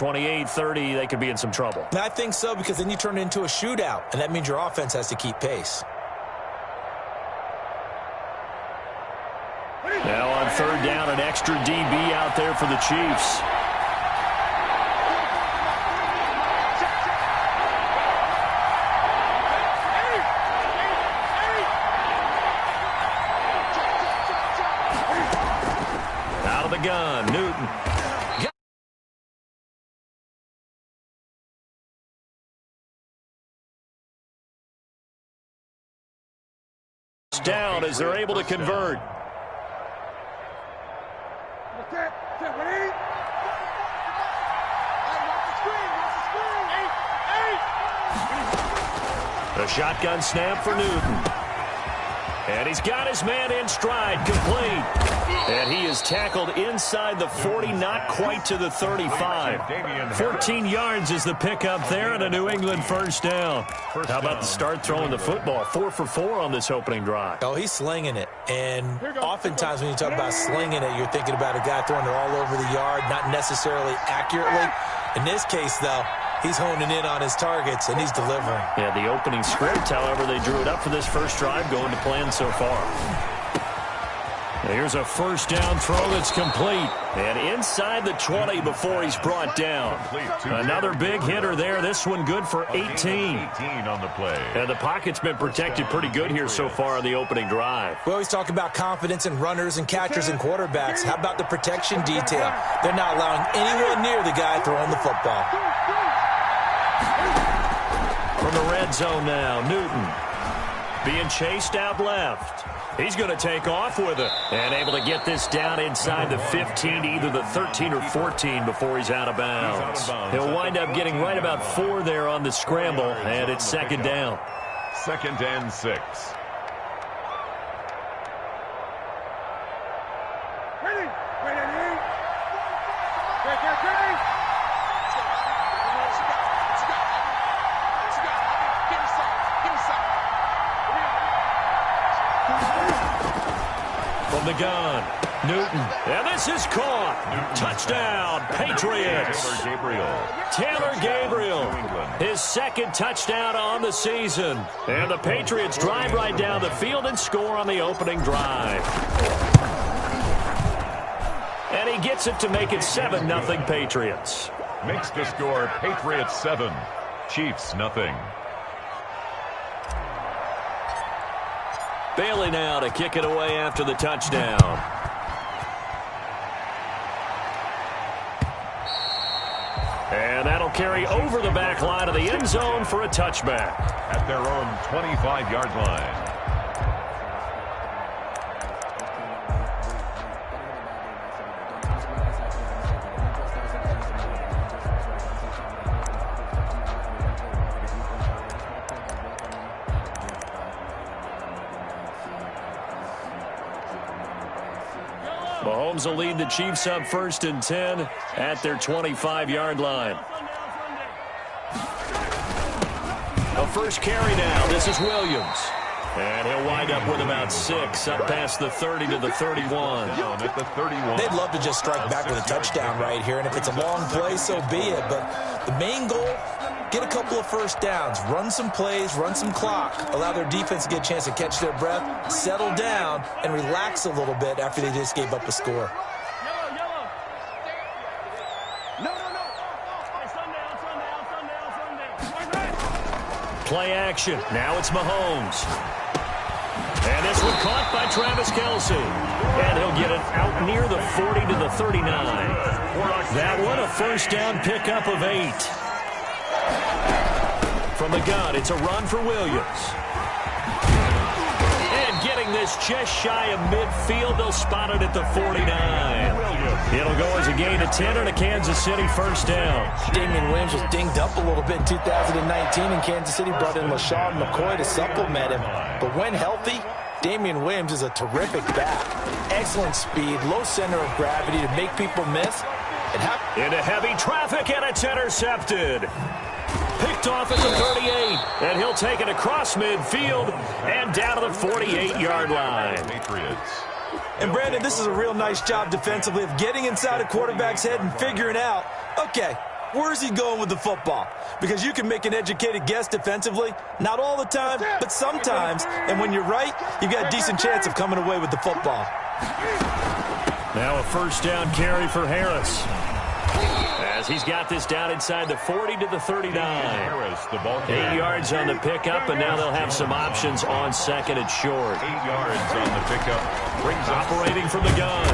28, 30, they could be in some trouble. I think so, because then you turn it into a shootout, and that means your offense has to keep pace. Now on third down, an extra DB out there for the Chiefs. Out of the gun, Newton. Down as they're able to convert. The shotgun snap for Newton. And he's got his man in stride, complete. And he is tackled inside the 40, not quite to the 35. 14 yards is the pickup there, and a New England first down. How about the start throwing the football? 4 for 4 on this opening drive. Oh, he's slinging it. And oftentimes when you talk about slinging it, you're thinking about a guy throwing it all over the yard, not necessarily accurately. In this case, though, he's honing in on his targets, and he's delivering. Yeah, the opening script, however, they drew it up for this first drive, going to plan so far. Here's a first down throw that's complete. And inside the 20 before he's brought down. Another big hitter there. This one good for 18. 18 on the play. And the pocket's been protected pretty good here so far on the opening drive. We always talk about confidence in runners and catchers and quarterbacks. How about the protection detail? They're not allowing anyone near the guy throwing the football. From the red zone now, Newton being chased out left. He's going to take off with it and able to get this down inside the 15, either the 13 or 14 before he's out of bounds. He'll wind up getting right about 4 there on the scramble, and it's second down. 2nd and 6. From the gun, Newton. And this is caught. Touchdown, Patriots. Taylor Gabriel. His second touchdown on the season. And the Patriots drive right down the field and score on the opening drive. And he gets it to make it 7-0 Patriots. Makes the score Patriots 7, Chiefs nothing. Bailey now to kick it away after the touchdown. And that'll carry over the back line of the end zone for a touchback. At their own 25-yard line. Mahomes will lead the Chiefs up 1st and 10 at their 25-yard line. A first carry now. This is Williams. And he'll wind up with about 6 up past the 30 to the 31. At the 31. They'd love to just strike back with a touchdown right here, and if it's a long play, so be it. But the main goal, get a couple of first downs, run some plays, run some clock, allow their defense to get a chance to catch their breath, settle down, and relax a little bit after they just gave up a score. Play action. Now it's Mahomes. And this one caught by Travis Kelce. And he'll get it out near the 40 to the 39. That one a first down pickup of 8. From the gun, it's a run for Williams. And getting this just shy of midfield, they'll spot it at the 49. It'll go as a gain of 10 and a Kansas City first down. Damian Williams was dinged up a little bit in 2019, and Kansas City brought in LaShawn McCoy to supplement him. But when healthy, Damian Williams is a terrific back. Excellent speed, low center of gravity to make people miss. Into heavy traffic, and it's intercepted. Picked off at the 38, and he'll take it across midfield and down to the 48-yard line. Patriots. And, Brandon, this is a real nice job defensively of getting inside a quarterback's head and figuring out, okay, Where's he going with the football? Because you can make an educated guess defensively. Not all the time, but sometimes. And when you're right, you've got a decent chance of coming away with the football. Now a first down carry for Harris. As he's got this down inside the 40 to the 39. Harris, the ball 8 yards on the pickup, and now they'll have some options on second and short. 8 yards on the pickup. Brings operating from the gun.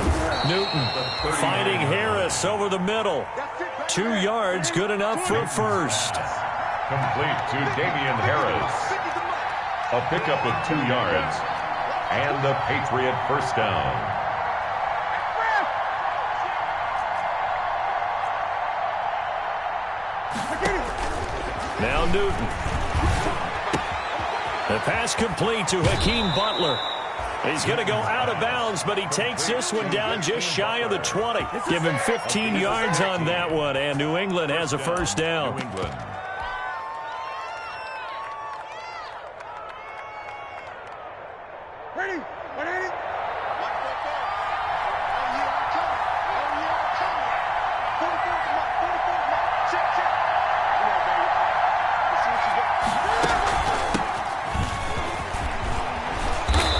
Newton finding Harris over the middle. 2 yards, good enough for a first. Complete to Damian Harris. A pickup of 2 yards. And the Patriot first down. Now Newton. The pass complete to Hakeem Butler. He's going to go out of bounds, but he takes this one down just shy of the 20. Give him 15 yards on that one, and New England has a first down. New England. Ready? Ready?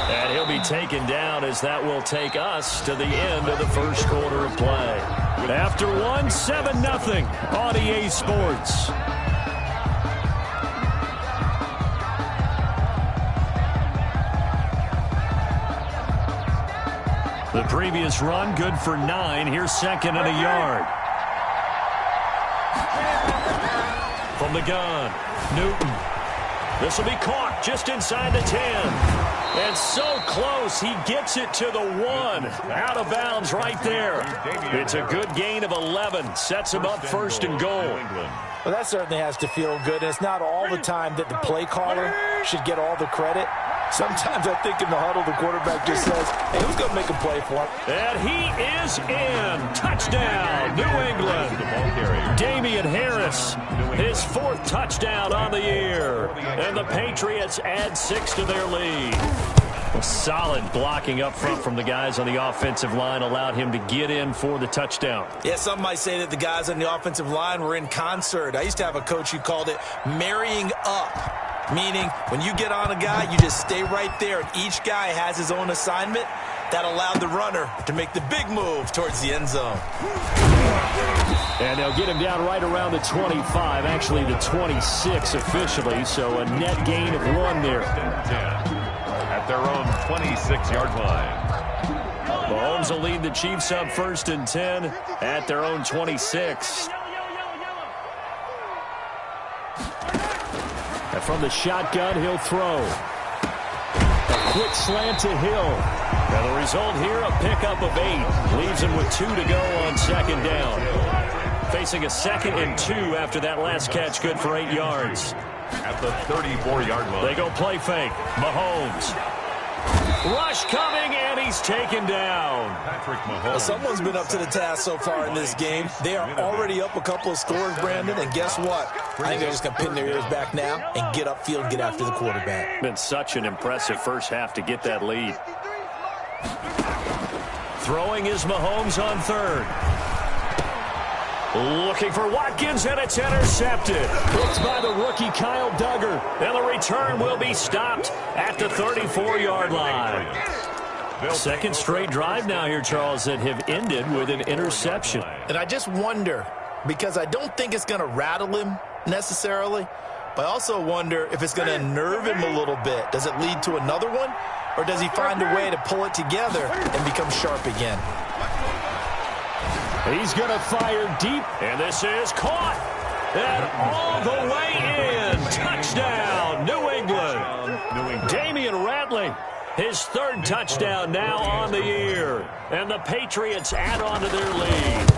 And he'll be taken down as that will take us to the end of the first quarter of play. After one, 7-0 on EA Sports. The previous run, good for 9. Here's second and a yard. From the gun, Newton. This will be caught just inside the 10. And so close, he gets it to the 1. Out of bounds right there. It's a good gain of 11. Sets him up first and goal. Well, that certainly has to feel good. And it's not all the time that the play caller should get all the credit. Sometimes I think in the huddle, the quarterback just says, hey, who's going to make a play for him? And he is in. Touchdown, New England. Damian Harris, his 4th touchdown on the year. And the Patriots add 6 to their lead. Solid blocking up front from the guys on the offensive line allowed him to get in for the touchdown. Yeah, some might say that the guys on the offensive line were in concert. I used to have a coach who called it marrying up. Meaning, when you get on a guy, you just stay right there, and each guy has his own assignment. That allowed the runner to make the big move towards the end zone. And they'll get him down right around the 25, actually the 26 officially, so a net gain of 1 there. At their own 26-yard line. Mahomes will lead the Chiefs up first and 10 at their own 26. And from the shotgun, he'll throw. A quick slant to Hill. Now the result here, a pickup of 8. Leaves him with 2 to go on second down. Facing a 2nd and 2 after that last catch, good for 8 yards. At the 34-yard line. They go play fake. Mahomes. Rush coming, and he's taken down. Patrick Mahomes. Well, someone's been up to the task so far in this game. They are already up a couple of scores, Brandon, and guess what? I think they're just going to pin their ears back now and get upfield and get after the quarterback. Been such an impressive first half to get that lead. Throwing is Mahomes on 3rd. Looking for Watkins, and it's intercepted. Hooked by the rookie Kyle Duggar. And the return will be stopped at the 34-yard line. 2nd straight drive now here, Charles, that have ended with an interception. And I just wonder, because I don't think it's going to rattle him necessarily, but I also wonder if it's going to unnerve him a little bit. Does it lead to another one, or does he find a way to pull it together and become sharp again? He's going to fire deep, and this is caught. And all the way in. Touchdown, New England. Damian Ratley, his 3rd touchdown now on the year. And the Patriots add on to their lead.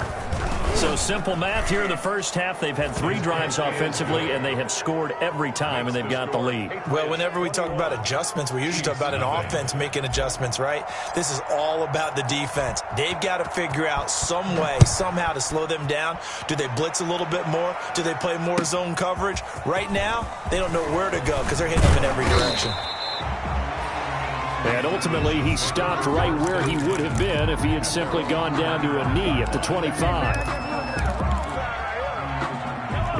So simple math here in the first half. They've had 3 drives offensively, and they have scored every time, and they've got the lead. Well, whenever we talk about adjustments, we usually talk about an offense making adjustments, right? This is all about the defense. They've got to figure out some way, somehow to slow them down. Do they blitz a little bit more? Do they play more zone coverage? Right now, they don't know where to go because they're hitting them in every direction. And ultimately, he stopped right where he would have been if he had simply gone down to a knee at the 25.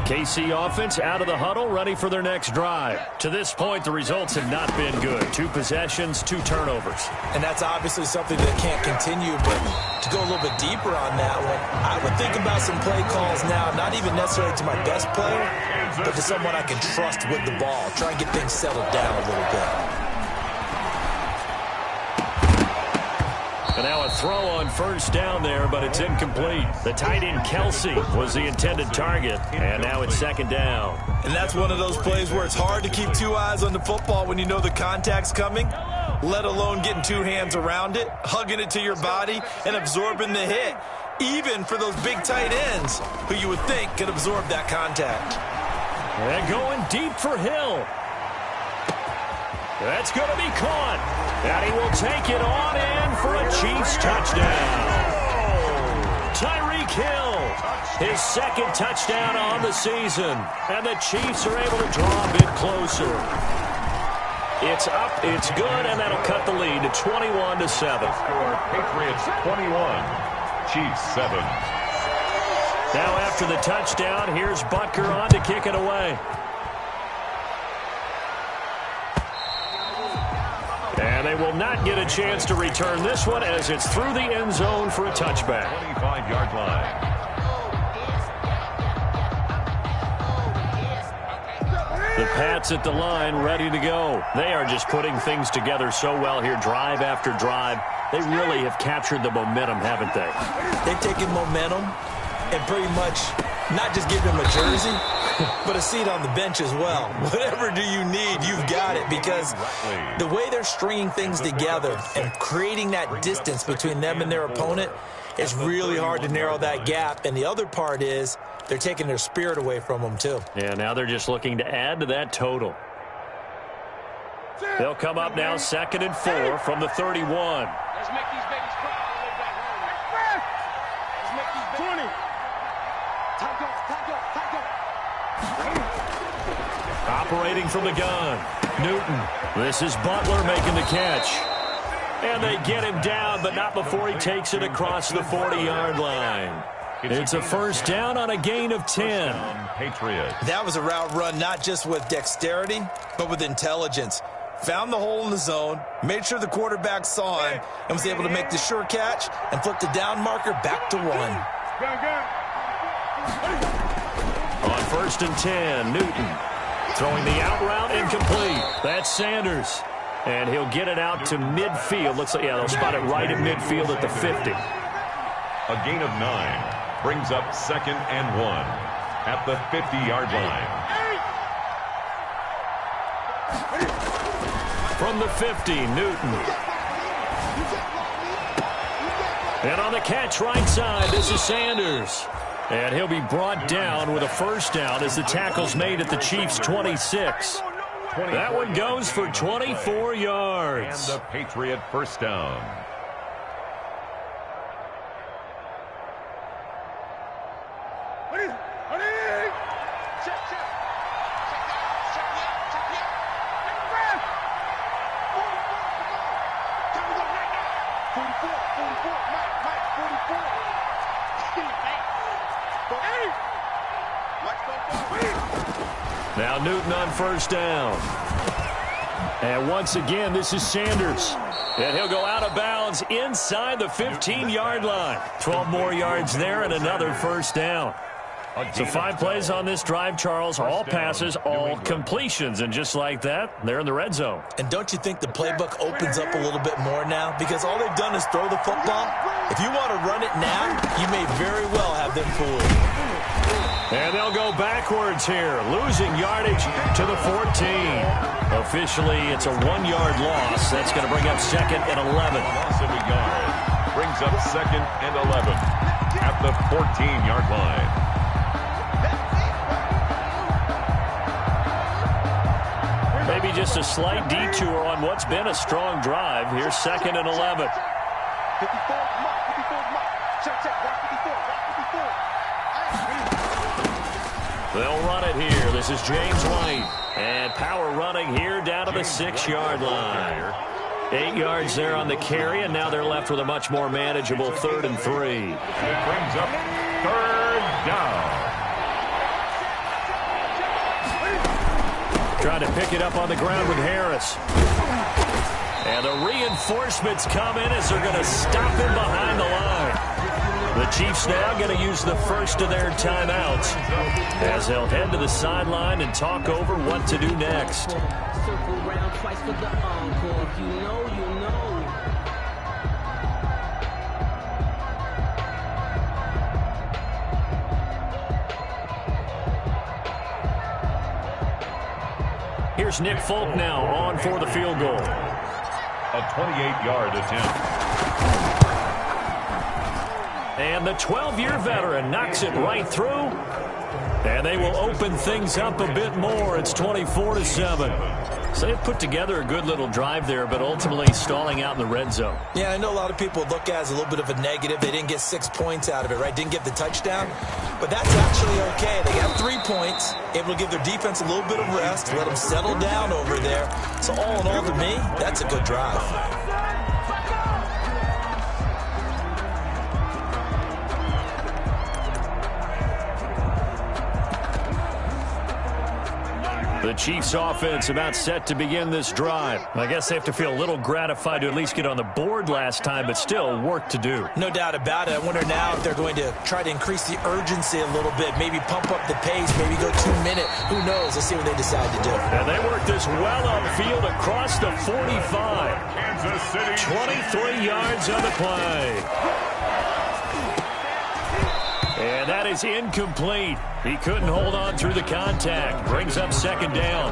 KC offense out of the huddle, ready for their next drive. To this point, the results have not been good. 2 possessions, 2 turnovers. And that's obviously something that can't continue, but to go a little bit deeper on that one, I would think about some play calls now, not even necessarily to my best player, but to someone I can trust with the ball. Try and get things settled down a little bit. And now a throw on first down there, but it's incomplete. The tight end Kelsey was the intended target, and now it's second down. And that's one of those plays where it's hard to keep 2 eyes on the football when you know the contact's coming, let alone getting 2 hands around it, hugging it to your body, and absorbing the hit, even for those big tight ends who you would think could absorb that contact. And going deep for Hill. That's going to be caught. And he will take it on in for a Chiefs touchdown. Tyreek Hill, his second touchdown on the season. And the Chiefs are able to draw a bit closer. It's up, it's good, and that'll cut the lead to 21-7. Score Patriots 21, Chiefs 7. Now after the touchdown, here's Butker on to kick it away. And they will not get a chance to return this one as it's through the end zone for a touchback. 25-yard line. The Pats at the line ready to go. They are just putting things together so well here, drive after drive. They really have captured the momentum, haven't they? They've taken momentum and pretty much not just give him a jersey, but a seat on the bench as well. Whatever do you need, you've got it, because the way they're stringing things together and creating that distance between them and their opponent, it's really hard to narrow that gap. And the other part is they're taking their spirit away from them, too. Yeah, now they're just looking to add to that total. They'll come up now 2nd and 4 from the 31. Let's make these babies cry. Let's make these babies. 20. Operating from the gun, Newton. This is Butler making the catch. And they get him down, but not before he takes it across the 40-yard line. It's a first down on a gain of 10. Patriots. That was a route run not just with dexterity, but with intelligence. Found the hole in the zone, made sure the quarterback saw him, and was able to make the sure catch and flip the down marker back to 1. On 1st and 10, Newton throwing the out route incomplete. That's Sanders. And he'll get it out to midfield. Looks like, yeah, they'll spot it right at midfield at the 50. A gain of 9 brings up 2nd and 1 at the 50-yard line. From the 50, Newton. And on the catch right side, this is Sanders. And he'll be brought down with a first down as the tackle's made at the Chiefs' 26. That one goes for 24 yards. And the Patriot first down. Now Newton on first down. And once again, this is Sanders. And he'll go out of bounds inside the 15-yard line. 12 more yards there and another first down. So 5 plays on this drive, Charles. All passes, all completions. And just like that, they're in the red zone. And don't you think the playbook opens up a little bit more now? Because all they've done is throw the football. If you want to run it now, you may very well have them fooled. And they'll go backwards here, losing yardage to the 14. Officially, it's a 1-yard loss. That's going to bring up 2nd and 11. Loss of a yard brings up 2nd and 11 at the 14-yard line. Maybe just a slight detour on what's been a strong drive. Here's 2nd and 11. 54, check, 54. They'll run it here. This is James White. And power running here down to the 6-yard line. 8 yards there on the carry, and now they're left with a much more manageable 3rd and 3. And it brings up 3rd down. Trying to pick it up on the ground with Harris. And the reinforcements come in as they're going to stop him behind the line. The Chiefs now going to use the first of their timeouts as they'll head to the sideline and talk over what to do next. Circle round twice for the encore. If you know, you know. Here's Nick Folk now on for the field goal. A 28-yard attempt. And the 12-year veteran knocks it right through. And they will open things up a bit more. It's 24-7. So they've put together a good little drive there, but ultimately stalling out in the red zone. Yeah, I know a lot of people look at it as a little bit of a negative. They didn't get 6 points out of it, right? Didn't get the touchdown. But that's actually okay. They got 3 points, able to give their defense a little bit of rest, let them settle down over there. So all in all, to me, that's a good drive. The Chiefs offense about set to begin this drive. I guess they have to feel a little gratified to at least get on the board last time, but still work to do. No doubt about it. I wonder now if they're going to try to increase the urgency a little bit, maybe pump up the pace, maybe go 2 minute. Who knows? Let's see what they decide to do. And they work this well upfield across the 45. Kansas City. 23 yards on the play. And that is incomplete. He couldn't hold on through the contact. Brings up second down.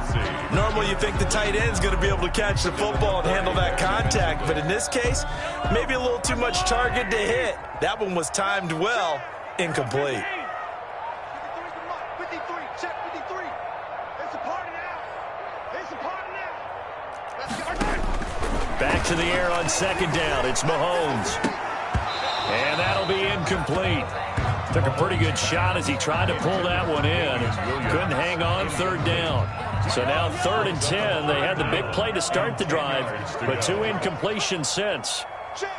Normally you think the tight end's going to be able to catch the football and handle that contact, but in this case, maybe a little too much target to hit. That one was timed well. Incomplete. 53, check 53. It's a party now. It's a party now. Let's go. Back to the air on second down. It's Mahomes. And that'll be incomplete. Took a pretty good shot as he tried to pull that one in. Couldn't hang on third down. So now 3rd and 10. They had the big play to start the drive, but 2 incompletions since. Check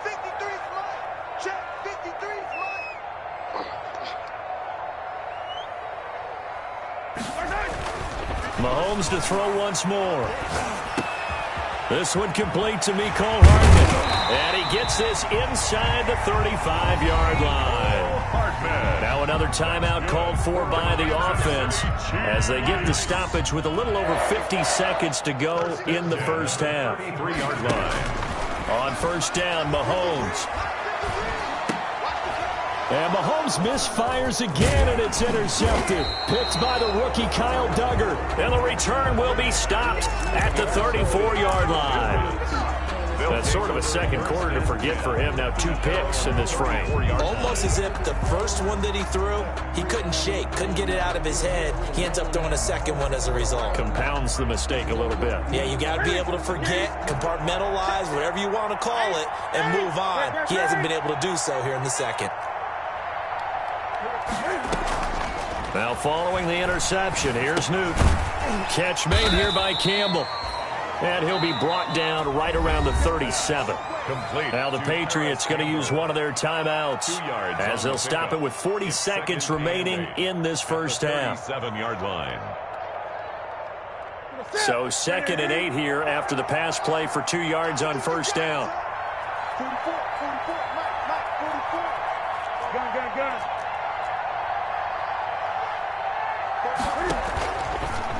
53's mine. Check 53's mine. Mahomes to throw once more. This one complete to Mecole Hardman. And he gets this inside the 35-yard line. Now another timeout called for by the offense as they get the stoppage with a little over 50 seconds to go in the first half. 33-yard line. On first down, Mahomes. And Mahomes misfires again, and it's intercepted. Picked by the rookie Kyle Duggar. And the return will be stopped at the 34-yard line. That's sort of a second quarter to forget for him. Now 2 picks in this frame. Almost as if the first one that he threw, he couldn't shake, couldn't get it out of his head. He ends up throwing a second one as a result. Compounds the mistake a little bit. Yeah, you got to be able to forget, compartmentalize, whatever you want to call it, and move on. He hasn't been able to do so here in the second. Now following the interception, here's Newton. Catch made here by Campbell. And he'll be brought down right around the 37. Complete. Now the Patriots going to use one of their timeouts as they'll stop it with 40 seconds remaining in this first half. 37-yard line. So 2nd and 8 here after the pass play for 2 yards on first down. 44, Mike, 44. Gun.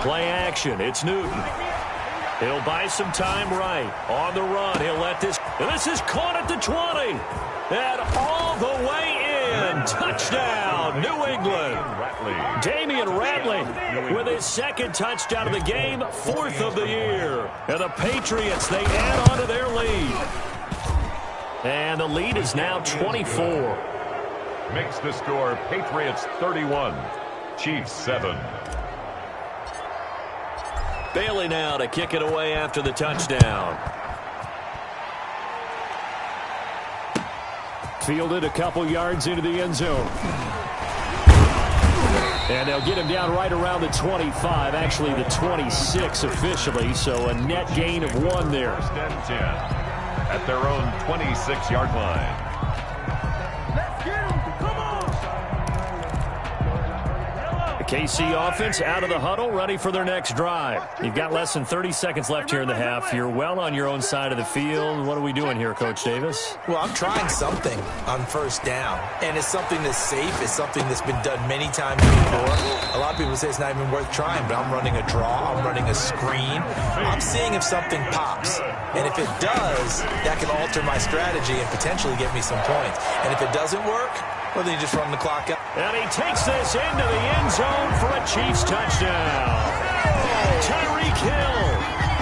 Play action. It's Newton. He'll buy some time right. On the run, he'll let this. And this is caught at the 20. And all the way in. Touchdown, New England. Damian Ratley with his 2nd touchdown of the game, 4th of the year. And the Patriots, they add on to their lead. And the lead is now 24. Makes the score Patriots 31, Chiefs 7. Bailey now to kick it away after the touchdown. Fielded a couple yards into the end zone. And they'll get him down right around the 25, actually the 26 officially, so a net gain of 1 there. 1st and 10 at their own 26-yard line. KC offense out of the huddle, ready for their next drive. You've got less than 30 seconds left here in the half. You're well on your own side of the field. What are we doing here, Coach Davis? Well, I'm trying something on first down, and it's something that's safe. It's something that's been done many times before. A lot of people say it's not even worth trying, but I'm running a draw. I'm running a screen. I'm seeing if something pops, and if it does, that can alter my strategy and potentially get me some points. And if it doesn't work, well, then you just run the clock out. And he takes this into the end zone for a Chiefs touchdown. Tyreek Hill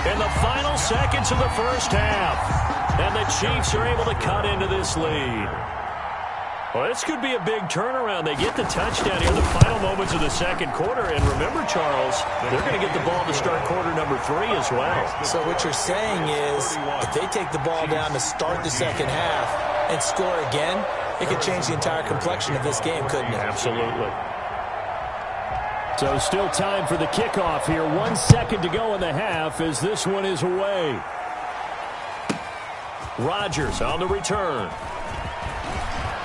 in the final seconds of the first half. And the Chiefs are able to cut into this lead. Well, this could be a big turnaround. They get the touchdown here in the final moments of the second quarter. And remember, Charles, they're going to get the ball to start quarter number 3 as well. So what you're saying is if they take the ball down to start the second half and score again, it could change the entire complexion of this game, couldn't it? Absolutely. So still time for the kickoff here. 1 second to go in the half as this one is away. Rodgers on the return.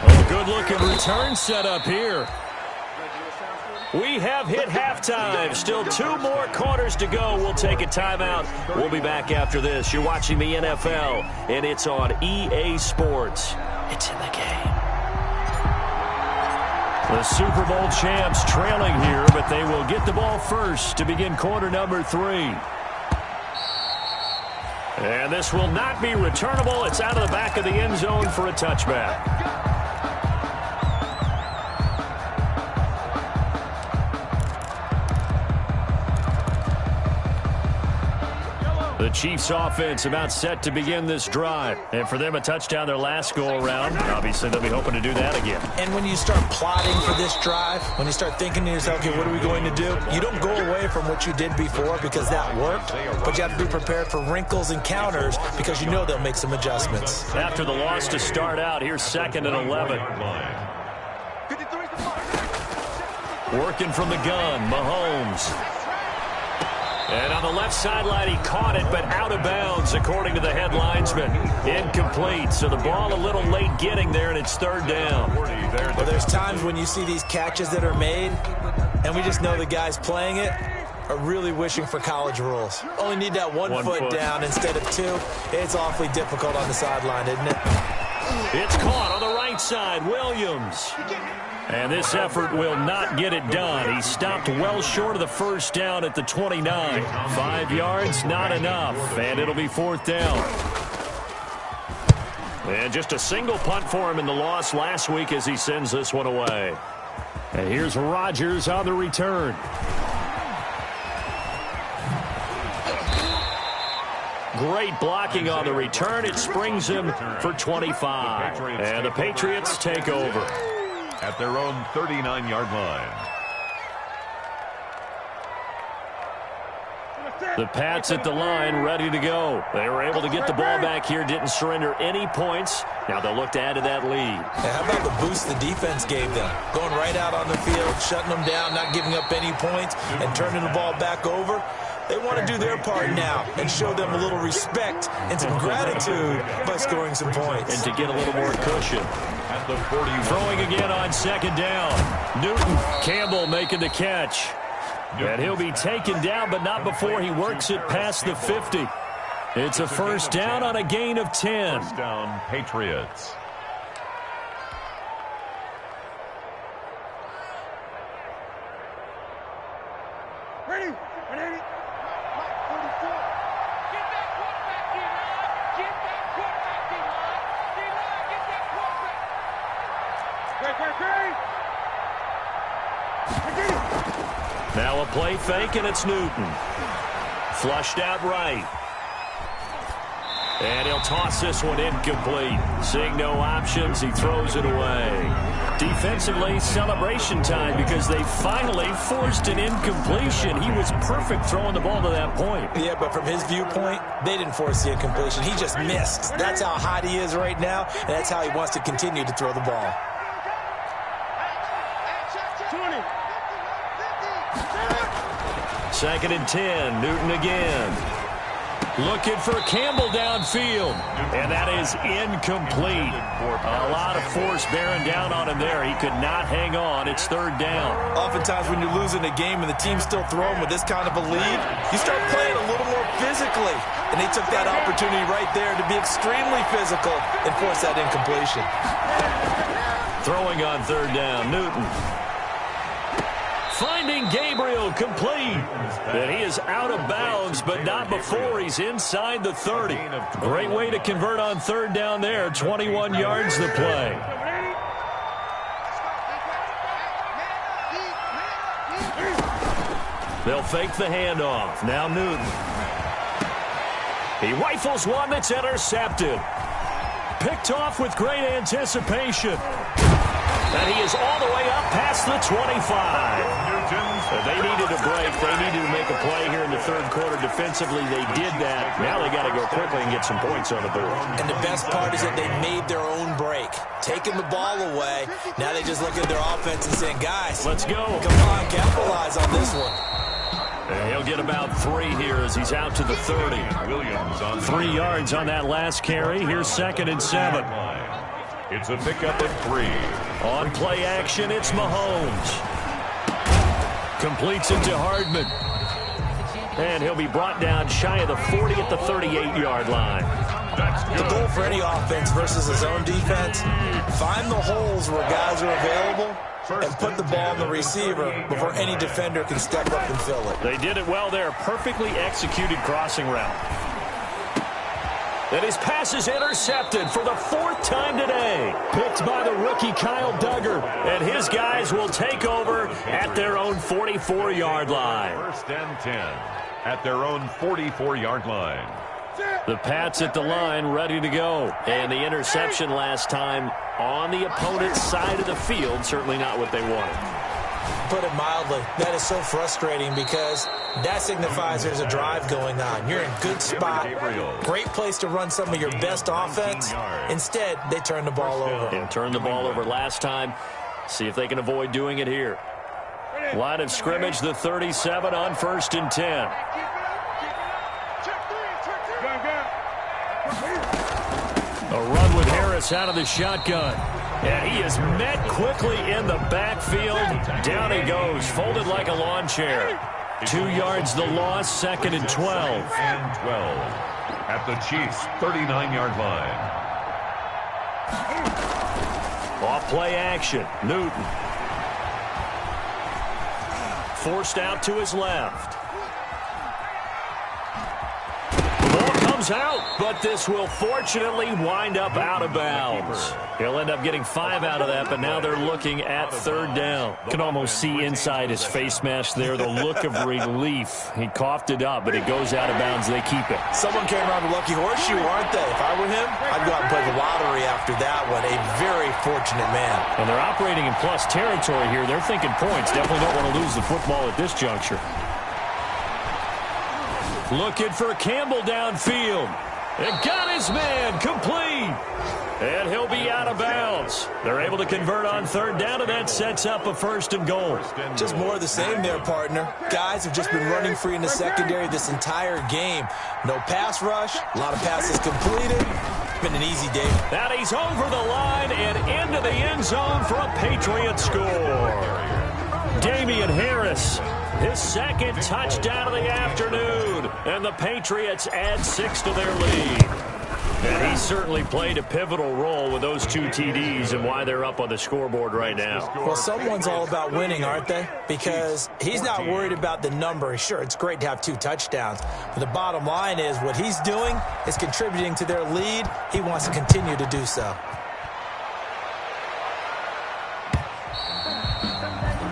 Oh, good-looking return set up here. We have hit halftime. Still 2 more quarters to go. We'll take a timeout. We'll be back after this. You're watching the NFL, and it's on EA Sports. It's in the game. The Super Bowl champs trailing here, but they will get the ball first to begin quarter number 3. And this will not be returnable. It's out of the back of the end zone for a touchback. The Chiefs offense about set to begin this drive. And for them, a touchdown their last go-around. Obviously, they'll be hoping to do that again. And when you start plotting for this drive, when you start thinking to yourself, okay, what are we going to do? You don't go away from what you did before because that worked, but you have to be prepared for wrinkles and counters because you know they'll make some adjustments. After the loss to start out, here's 2nd and 11. Working from the gun, Mahomes. And on the left sideline, he caught it, but out of bounds, according to the head linesman. Incomplete, so the ball a little late getting there, and it's 3rd down. Well, there's times when you see these catches that are made, and we just know the guys playing it are really wishing for college rules. Only need that one foot down instead of 2. It's awfully difficult on the sideline, isn't it? It's caught on the right side, Williams. And this effort will not get it done. He stopped well short of the first down at the 29. 5 yards, not enough. And it'll be 4th down. And just a single punt for him in the loss last week as he sends this one away. And here's Rodgers on the return. Great blocking on the return. It springs him for 25. And the Patriots take over at their own 39-yard line. The Pats at the line, ready to go. They were able to get the ball back here, didn't surrender any points. Now they'll look to add to that lead. Hey, how about the boost the defense gave them? Going right out on the field, shutting them down, not giving up any points, and turning the ball back over. They want to do their part now and show them a little respect and some gratitude by scoring some points. And to get a little more cushion. At the 41. Throwing again on 2nd down. Newton, Campbell making the catch. And he'll be taken down, but not before he works it past the 50. It's a 1st down on a gain of 10. 1st down, Patriots. Ready? Ready? Now a play fake, and it's Newton. Flushed out right. And he'll toss this one incomplete. Seeing no options, he throws it away. Defensively, celebration time because they finally forced an incompletion. He was perfect throwing the ball to that point. Yeah, but from his viewpoint, they didn't force the incompletion. He just missed. That's how hot he is right now, and that's how he wants to continue to throw the ball. 2nd and 10, Newton again. Looking for Campbell downfield. And that is incomplete. A lot of force bearing down on him there. He could not hang on. It's third down. Oftentimes when you're losing a game and the team's still throwing with this kind of a lead, you start playing a little more physically. And they took that opportunity right there to be extremely physical and force that incompletion. Throwing on third down, Newton. Finding Gabriel complete. And he is out of bounds, but not before he's inside the 30. Great way to convert on third down there. 21 yards the play. They'll fake the handoff. Now Newton. He rifles one that's intercepted. Picked off with great anticipation. And he is all the way up past the 25. They needed a break. They needed to make a play here in the third quarter. Defensively, they did that. Now they got to go quickly and get some points on the board. And the best part is that they made their own break. Taking the ball away. Now they just look at their offense and saying, guys, let's go. Come on, capitalize on this one. And he'll get about 3 here as he's out to the 30. 3 yards on that last carry. Here's 2nd and 7. It's a pickup of 3. On play action, it's Mahomes. Completes it to Hardman. And he'll be brought down shy of the 40 at the 38-yard line. The goal for any offense versus his own defense, find the holes where guys are available and put the ball on the receiver before any defender can step up and fill it. They did it well there. Perfectly executed crossing route. And his pass is intercepted for the 4th time today. Picked by the rookie Kyle Duggar. And his guys will take over at their own 44-yard line. 1st and 10 at their own 44-yard line. The Pats at the line ready to go. And the interception last time on the opponent's side of the field. Certainly not what they wanted. Put it mildly, that is so frustrating because that signifies there's a drive going on. You're in a good spot, great place to run some of your best offense. Instead, they turn the ball over. And turned the ball over last time. See if they can avoid doing it here. Line of scrimmage, the 37 on 1st and 10. A run with Harris out of the shotgun. And he is met quickly in the backfield. Down he goes, folded like a lawn chair. 2 yards the loss, 2nd and 12. And 12 at the Chiefs' 39-yard line. Off play action, Newton. Forced out to his left. Comes out, but this will fortunately wind up out of bounds. He'll end up getting 5 out of that, but now they're looking at 3rd down. Can almost see inside his face mask there the look of relief. He coughed it up, but it goes out of bounds. They keep it. Someone came around a lucky horseshoe, aren't they? If I were him, I'd go out and play the lottery after that one. A very fortunate man. And they're operating in plus territory here. They're thinking points. Definitely don't want to lose the football at this juncture. Looking for Campbell downfield. And got his man complete. And he'll be out of bounds. They're able to convert on 3rd down, and that sets up a 1st and goal. Just more of the same there, partner. Guys have just been running free in the secondary this entire game. No pass rush, a lot of passes completed. Been an easy day. And he's over the line and into the end zone for a Patriot score. Damian Harris, his 2nd touchdown of the afternoon. And the Patriots add 6 to their lead. And he certainly played a pivotal role with those 2 TDs and why they're up on the scoreboard right now. Well, someone's all about winning, aren't they? Because he's not worried about the number. Sure, it's great to have 2 touchdowns. But the bottom line is what he's doing is contributing to their lead. He wants to continue to do so.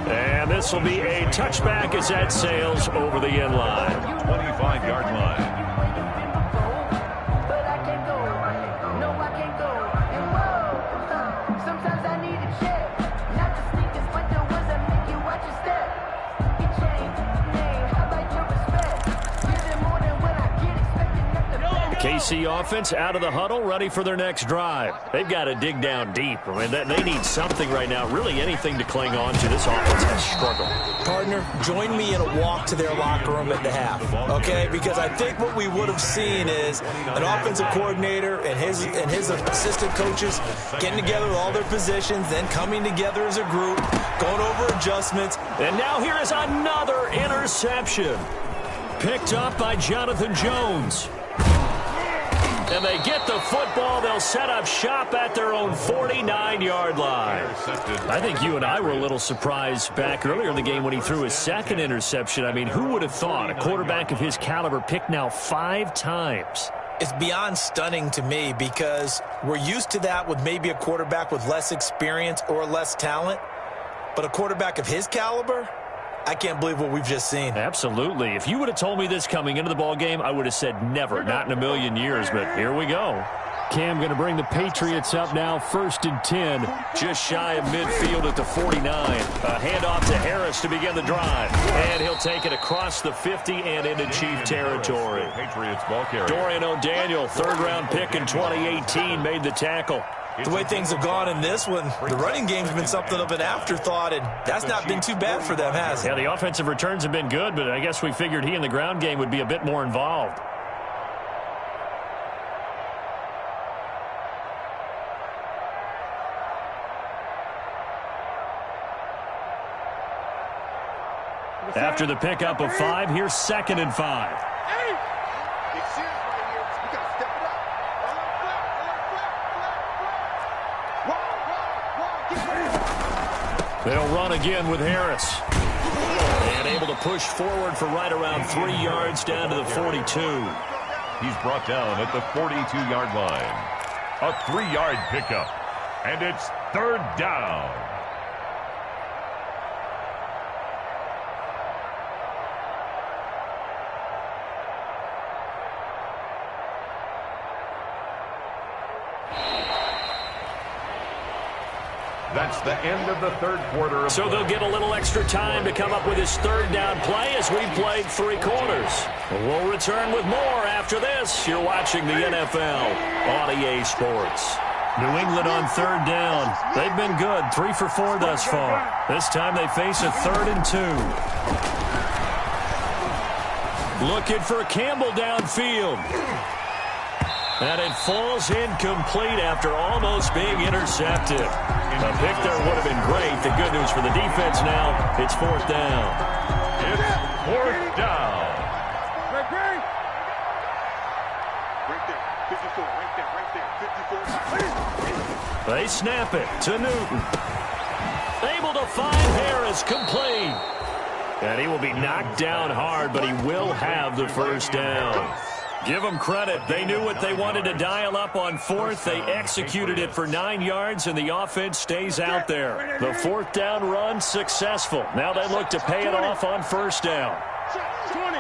And this will be a touchback as that sails over the end line. 25-yard line. KC offense out of the huddle, ready for their next drive. They've got to dig down deep. I mean, they need something right now, really anything to cling on to. This offense has struggled. Partner, join me in a walk to their locker room at the half, okay? Because I think what we would have seen is an offensive coordinator and his assistant coaches getting together with all their positions, then coming together as a group, going over adjustments. And now here is another interception. Picked up by Jonathan Jones. And they get the football. They'll set up shop at their own 49-yard line. I think you and I were a little surprised back earlier in the game when he threw his second interception. I mean, who would have thought a quarterback of his caliber picked now 5 times? It's beyond stunning to me because we're used to that with maybe a quarterback with less experience or less talent. But a quarterback of his caliber, I can't believe what we've just seen. Absolutely. If you would have told me this coming into the ball game, I would have said never, not in a million years. But here we go. Cam going to bring the Patriots up now, 1st and 10. Just shy of midfield at the 49. A handoff to Harris to begin the drive. And he'll take it across the 50 and into Chief territory. Patriots ball carrier. Dorian O'Daniel, 3rd-round pick in 2018, made the tackle. The way things have gone in this one, the running game's been something of an afterthought, and that's not been too bad for them, has it? Yeah, the offensive returns have been good, but I guess we figured he in the ground game would be a bit more involved. After the pickup of 5, here's 2nd and 5. They'll run again with Harris. And able to push forward for right around 3 yards down to the 42. He's brought down at the 42-yard line. A 3-yard pickup. And it's 3rd down. That's the end of the 3rd quarter. So they'll get a little extra time to come up with his 3rd down play as we've played 3 quarters. We'll return with more after this. You're watching the NFL on EA Sports. New England on 3rd down. They've been good, 3 for 4 thus far. This time they face a 3rd and 2. Looking for Campbell downfield. And it falls incomplete after almost being intercepted. A pick there would have been great. The good news for the defense now, it's 4th down. It's 4th down. Right there, 54, 54. They snap it to Newton. Able to find Harris complete. And he will be knocked down hard, but he will have the 1st down. Give them credit. They knew what they wanted to dial up on 4th. They executed it for 9 yards, and the offense stays out there. The 4th down run successful. Now they look to pay it off on 1st down. 20.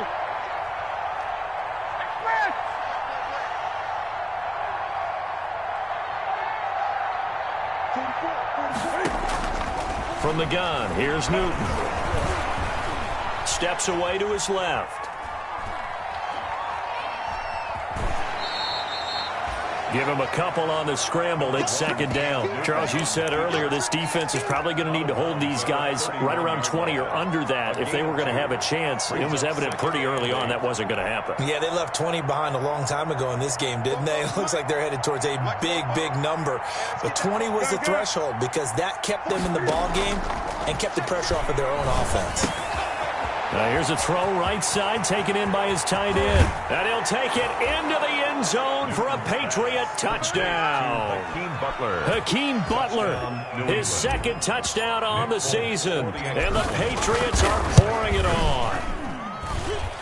From the gun, here's Newton. Steps away to his left. Give him a couple on the scramble. It's 2nd down. Charles, you said earlier this defense is probably going to need to hold these guys right around 20 or under that if they were going to have a chance. It was evident pretty early on that wasn't going to happen. Yeah, they left 20 behind a long time ago in this game, didn't they? It looks like they're headed towards a big, big number. But 20 was the threshold because that kept them in the ball game and kept the pressure off of their own offense. Here's a throw right side taken in by his tight end. And he'll take it into the end zone for a Patriot touchdown. Hakeem Butler, his 2nd touchdown on the season. And the Patriots are pouring it on.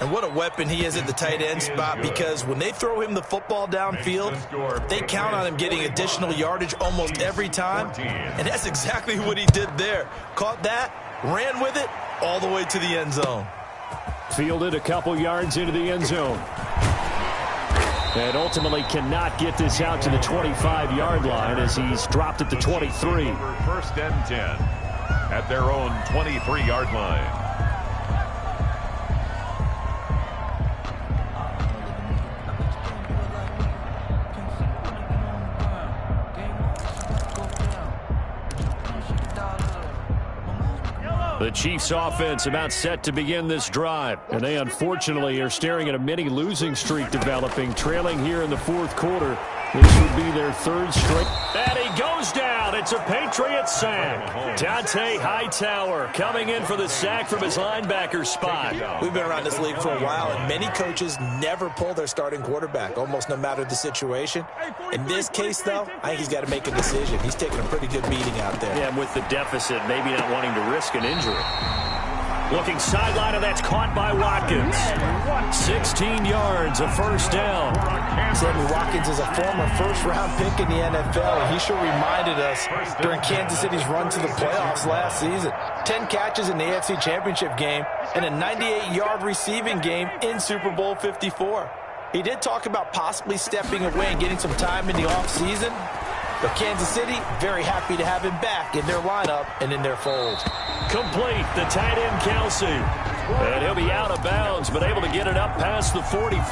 And what a weapon he is at the tight end spot because when they throw him the football downfield, they count on him getting additional yardage almost every time. And that's exactly what he did there. Caught that, ran with it, all the way to the end zone. Fielded a couple yards into the end zone. And ultimately cannot get this out to the 25-yard line as he's dropped at the 23. 1st and 10 at their own 23-yard line. The Chiefs offense about set to begin this drive. And they unfortunately are staring at a mini losing streak developing, trailing here in the fourth quarter. This would be their third straight. And he goes down. It's a Patriot sack. Dante Hightower coming in for the sack from his linebacker spot. We've been around this league for a while, and many coaches never pull their starting quarterback, almost no matter the situation. In this case, though, I think he's got to make a decision. He's taking a pretty good beating out there. Yeah, and with the deficit, maybe not wanting to risk an injury. Looking sideline, and that's caught by Watkins. 16 yards, a first down. Sammy Watkins is a former first-round pick in the NFL, and he sure reminded us during Kansas City's run to the playoffs last season. 10 catches in the AFC Championship game and a 98-yard receiving game in Super Bowl 54. He did talk about possibly stepping away and getting some time in the offseason, but Kansas City very happy to have him back in their lineup and in their fold. Complete, the tight end Kelsey. And he'll be out of bounds, but able to get it up past the 45.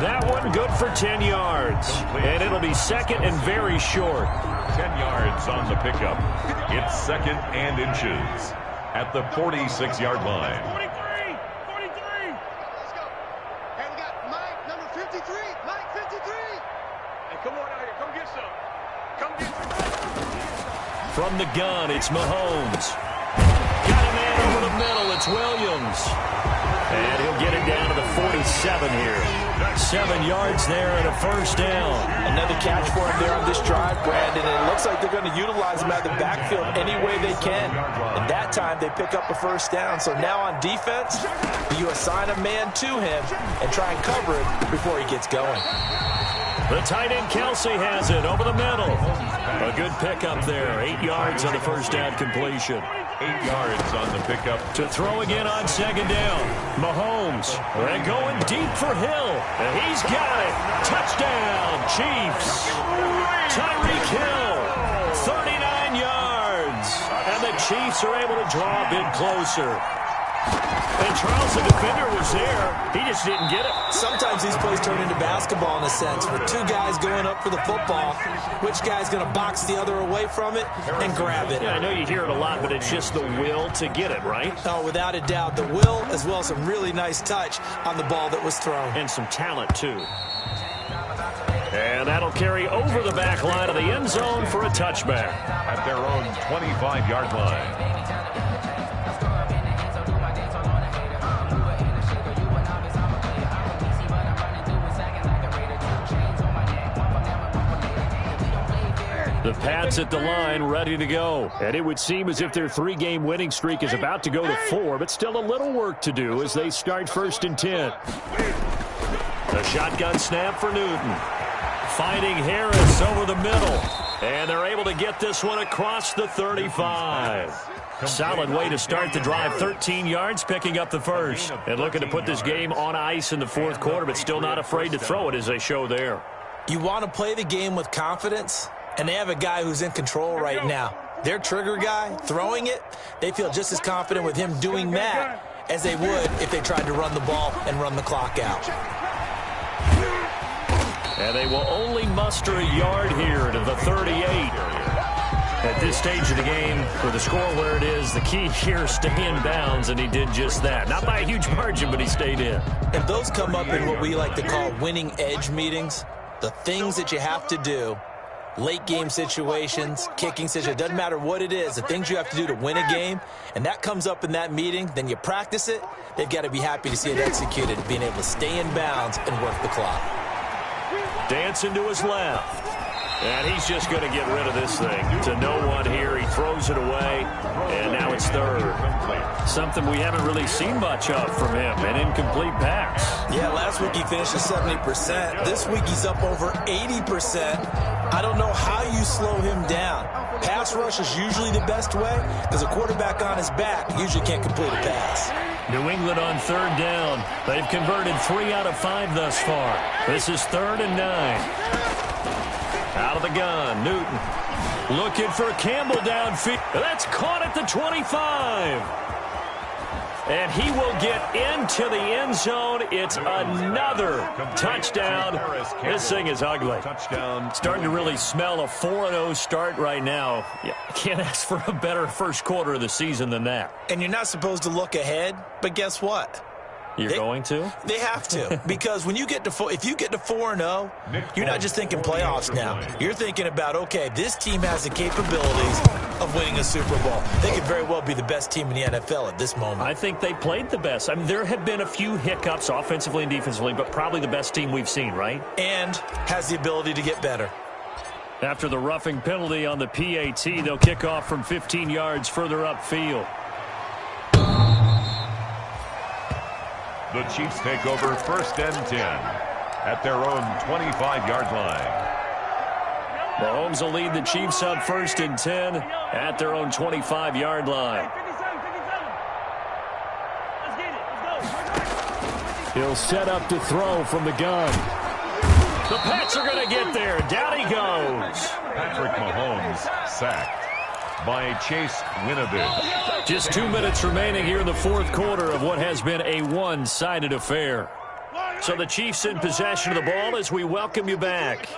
That one good for 10 yards. And it'll be second and very short. 10 yards on the pickup. It's second and inches at the 46-yard line. 43. Let's go. Hey, we got Mike, number 53. Mike, 53. Hey, come on out here. Come get some. Come get some. From the gun, it's Mahomes. Got a man over the middle. It's Williams. And he'll get it down to the 47 here. 7 yards there and a first down. Another catch for him there on this drive, Brandon, and it looks like they're going to utilize him out of the backfield any way they can. And that time they pick up a first down. So now on defense, you assign a man to him and try and cover it before he gets going. The tight end Kelsey has it over the middle. A good pickup there. 8 yards on the first down completion. 8 yards on the pickup. To throw again on second down. Mahomes. And going deep for Hill. And he's got it. Touchdown, Chiefs. Tyreek Hill. 39 yards. And the Chiefs are able to draw a bit closer. And Charles, the defender, was there. He just didn't get it. Sometimes these plays turn into basketball in a sense, with two guys going up for the football. Which guy's going to box the other away from it and grab it? Yeah, I know you hear it a lot, but it's just the will to get it, right? Oh, without a doubt. The will, as well as some really nice touch on the ball that was thrown. And some talent, too. And that'll carry over the back line of the end zone for a touchback. At their own 25-yard line. The Pats at the line, ready to go. And it would seem as if their three-game winning streak is about to go to 4, but still a little work to do as they start 1st and 10. The shotgun snap for Newton. Finding Harris over the middle. And they're able to get this one across the 35. Solid way to start the drive. 13 yards, picking up the first. And looking to put this game on ice in the fourth quarter, but still not afraid to throw it as they show there. You want to play the game with confidence? And they have a guy who's in control right now. Their trigger guy, throwing it, they feel just as confident with him doing that as they would if they tried to run the ball and run the clock out. And they will only muster a yard here to the 38. At this stage of the game, with the score where it is, the key here, stay in bounds, and he did just that. Not by a huge margin, but he stayed in. And those come up in what we like to call winning edge meetings. The things that you have to do. Late game situations, kicking situations, doesn't matter what it is, the things you have to do to win a game, and that comes up in that meeting, then you practice it, they've got to be happy to see it executed, being able to stay in bounds and work the clock. Dancing to his left. And he's just going to get rid of this thing. To no one here, he throws it away, and now it's third. Something we haven't really seen much of from him, an incomplete pass. Yeah, last week he finished at 70%. This week he's up over 80%. I don't know how you slow him down. Pass rush is usually the best way because a quarterback on his back usually can't complete a pass. New England on third down. They've converted 3 out of 5 thus far. This is 3rd and 9. Out of the gun, Newton. Looking for Campbell downfield. That's caught at the 25. And he will get into the end zone. It's another touchdown. This thing is ugly. Starting to really smell a 4-0 start right now. Yeah, can't ask for a better first quarter of the season than that. And you're not supposed to look ahead, but guess what? You're going to? They have to, because when you get to if you get to 4-0, you're not just thinking playoffs now. You're thinking about, okay, this team has the capabilities of winning a Super Bowl. They could very well be the best team in the NFL at this moment. I think they played the best. I mean, there have been a few hiccups offensively and defensively, but probably the best team we've seen, right? And has the ability to get better. After the roughing penalty on the PAT, they'll kick off from 15 yards further upfield. The Chiefs take over 1st and 10 at their own 25-yard line. Mahomes will lead the Chiefs up 1st and 10 at their own 25-yard line. He'll set up to throw from the gun. The Pats are going to get there. Down he goes. Patrick Mahomes sacked by Chase Winovich. Just 2 minutes remaining here in the fourth quarter of what has been a one-sided affair. So the Chiefs in possession of the ball as we welcome you back.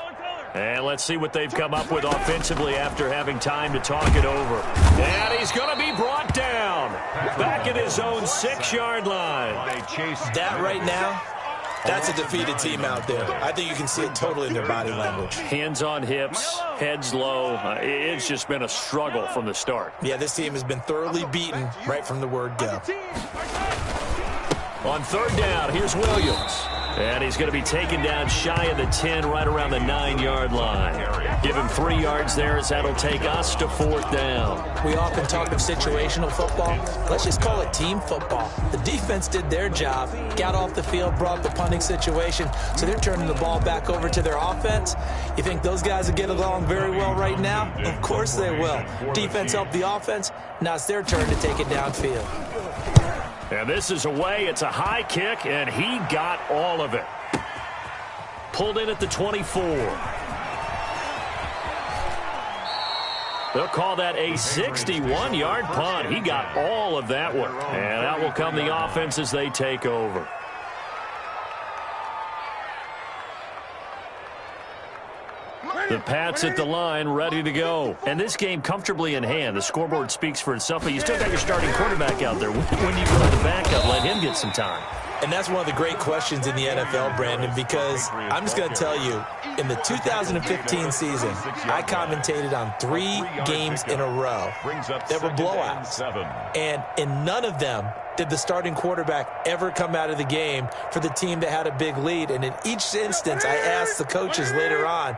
And let's see what they've come up with offensively after having time to talk it over. And he's going to be brought down. Back at his own 6-yard line. That right now, that's a defeated team out there. I think you can see it totally in their body language. Hands on hips, heads low. It's just been a struggle from the start. Yeah, this team has been thoroughly beaten right from the word go. On 3rd down, here's Williams. And he's going to be taken down shy of the 10, right around the 9-yard line. Give him 3 yards there as that'll take us to 4th down. We often talk of situational football. Let's just call it team football. The defense did their job, got off the field, brought the punting situation, so they're turning the ball back over to their offense. You think those guys will get along very well right now? Of course they will. Defense helped the offense. Now it's their turn to take it downfield. And this is away. It's a high kick, and he got all of it. Pulled in at the 24. They'll call that a 61-yard punt. He got all of that one. And out will come the offense as they take over. The Pats at the line, ready to go. And this game comfortably in hand. The scoreboard speaks for itself, but you still got your starting quarterback out there. When you go to the backup, let him get some time. And that's one of the great questions in the NFL, Brandon, because I'm just going to tell you, in the 2015 season, I commentated on 3 games in a row that were blowouts. And in none of them did the starting quarterback ever come out of the game for the team that had a big lead. And in each instance, I asked the coaches later on,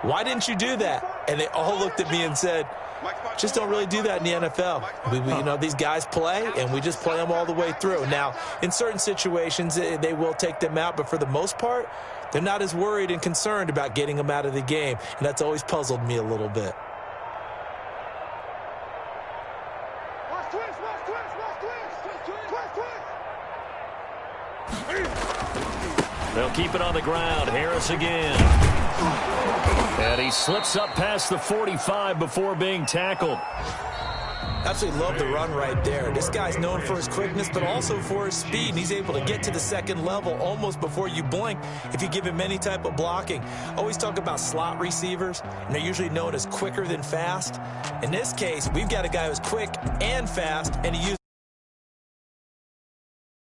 why didn't you do that? And they all looked at me and said, just don't really do that in the NFL. You know, these guys play, and we just play them all the way through. Now, in certain situations, they will take them out, but for the most part, they're not as worried and concerned about getting them out of the game, and that's always puzzled me a little bit. They'll keep it on the ground. Harris again. And he slips up past the 45 before being tackled. Absolutely love the run right there. This guy's known for his quickness, but also for his speed. And he's able to get to the second level almost before you blink if you give him any type of blocking. Always talk about slot receivers, and they're usually known as quicker than fast. In this case, we've got a guy who's quick and fast, and he uses